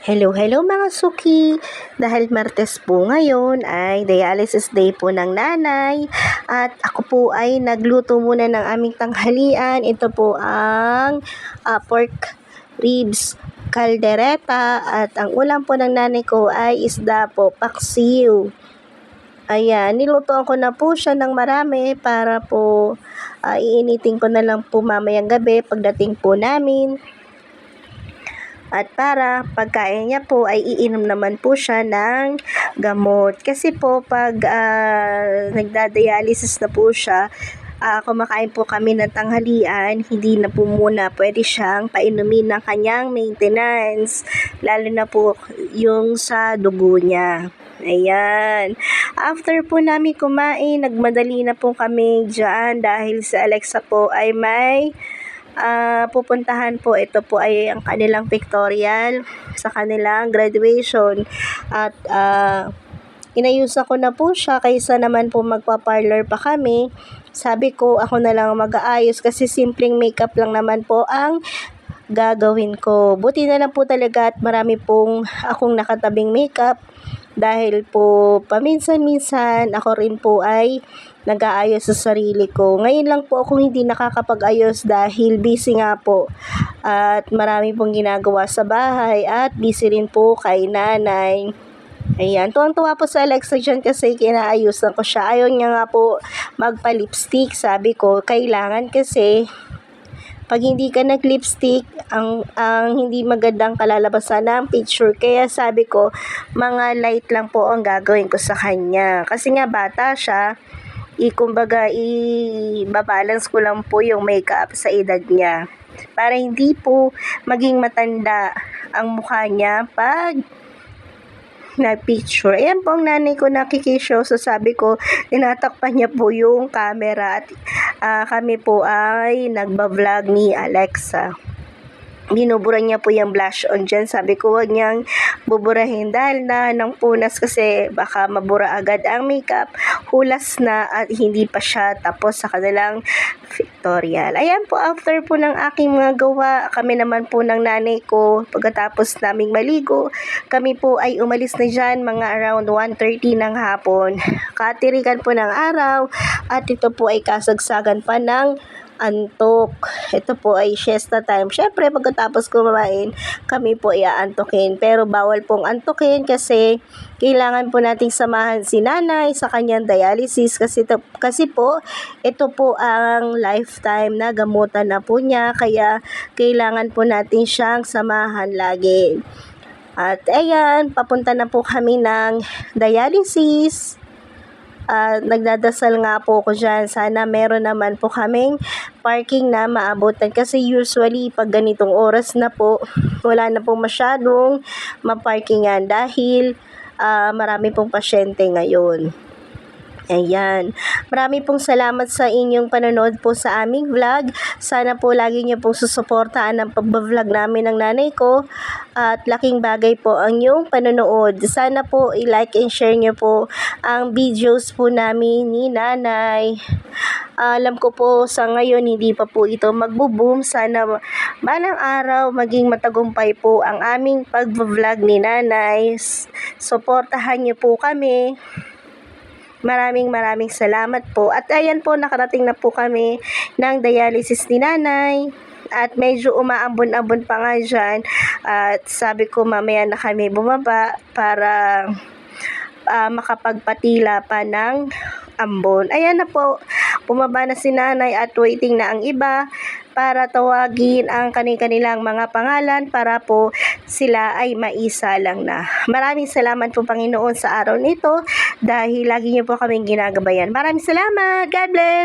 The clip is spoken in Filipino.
Hello mga suki! Dahil Martes po ngayon ay dialysis day po ng nanay at ako po ay nagluto muna ng aming tanghalian. Ito po ang pork ribs caldereta at ang ulam po ng nanay ko ay isda po, paksiw. Ayan, nilutoan ko na po siya ng marami para po iinitin ko na lang po mamayang gabi pagdating po namin. At para pagkain niya po ay iinom naman po siya ng gamot. Kasi po pag nagdadialysis na po siya, kumakain po kami ng tanghalian, hindi na po muna pwede siyang painumin ng kanyang maintenance. Lalo na po yung sa dugo niya. Ayan. After po namin kumain, nagmadali na po kami dyan dahil si Alexa po ay may pupuntahan po. Ito po ay ang kanilang pictorial sa kanilang graduation at inayusan ko na po siya kaysa naman po magpa-parlor pa kami. Sabi ko ako na lang mag-aayos kasi simpleng makeup lang naman po ang gagawin ko. Buti na lang po talaga at marami pong akong nakatabing makeup dahil po paminsan-minsan ako rin po ay nag-aayos sa sarili ko. Ngayon lang po ako hindi nakakapag-ayos dahil busy nga po at marami pong ginagawa sa bahay at busy rin po kay nanay. Ayan, tuwang-tuwa po sa Alexa dyan kasi kinaayusan ko siya. Ayaw niya nga po magpa-lipstick. Sabi ko, kailangan kasi pag hindi ka nag-lipstick, ang hindi magandang kalalabasan ng picture. Kaya sabi ko, mga light lang po ang gagawin ko sa kanya. Kasi nga bata siya, kumbaga i-balance ko lang po yung makeup sa edad niya. Para hindi po maging matanda ang mukha niya pag nag-picture. Ayan po ang nanay ko nakikishow. So sabi ko, tinatakpan niya po yung camera at kami po ay nagba-vlog ni Alexa. Binubura niya po yung blush on dyan. Sabi ko, huwag niyang buburahin dahil na ng punas kasi baka mabura agad ang makeup. Hulas na at hindi pa siya tapos sa kanilang pictorial. Ayan po, after po ng aking mga gawa, kami naman po ng nanay ko, pagkatapos naming maligo, kami po ay umalis na dyan mga around 1:30 ng hapon. Katirikan po ng araw at ito po ay kasagsagan pa ng antok. Ito po ay siesta time. Syempre, pagkatapos kumain, kami po iaantokin. Pero bawal pong antokin kasi kailangan po nating samahan si nanay sa kanyang dialysis kasi po, ito po ang lifetime na gamutan na po niya. Kaya kailangan po natin siyang samahan lagi. At ayan, papunta na po kami ng dialysis. Nagdadasal nga po ako dyan. Sana meron naman po kaming parking na maabutan. Kasi usually, pag ganitong oras na po, wala na po masyadong maparkingan dahil marami pong pasyente ngayon. Ayan. Marami pong salamat sa inyong panonood po sa aming vlog. Sana po lagi niyo pong susuportahan ang pag-vlog namin ng nanay ko. At laking bagay po ang inyong panonood. Sana po i-like and share niyo po ang videos po namin ni nanay. Alam ko po sa ngayon hindi pa po ito magbo-boom. Sana balang araw maging matagumpay po ang aming pag-vlog ni nanay. Suportahan niyo po kami. Maraming salamat po. At ayan po, nakarating na po kami ng dialysis ni nanay. At medyo umaambon-ambon pa nga dyan. At sabi ko mamaya na kami bumaba para makapagpatila pa ng ambon. Ayan na po, bumaba na si nanay at waiting na ang iba para tawagin ang kanilang mga pangalan para po sila ay maisalang na. Maraming salamat po Panginoon sa araw nito dahil lagi niyo po kaming ginagabayan. Maraming salamat. God bless!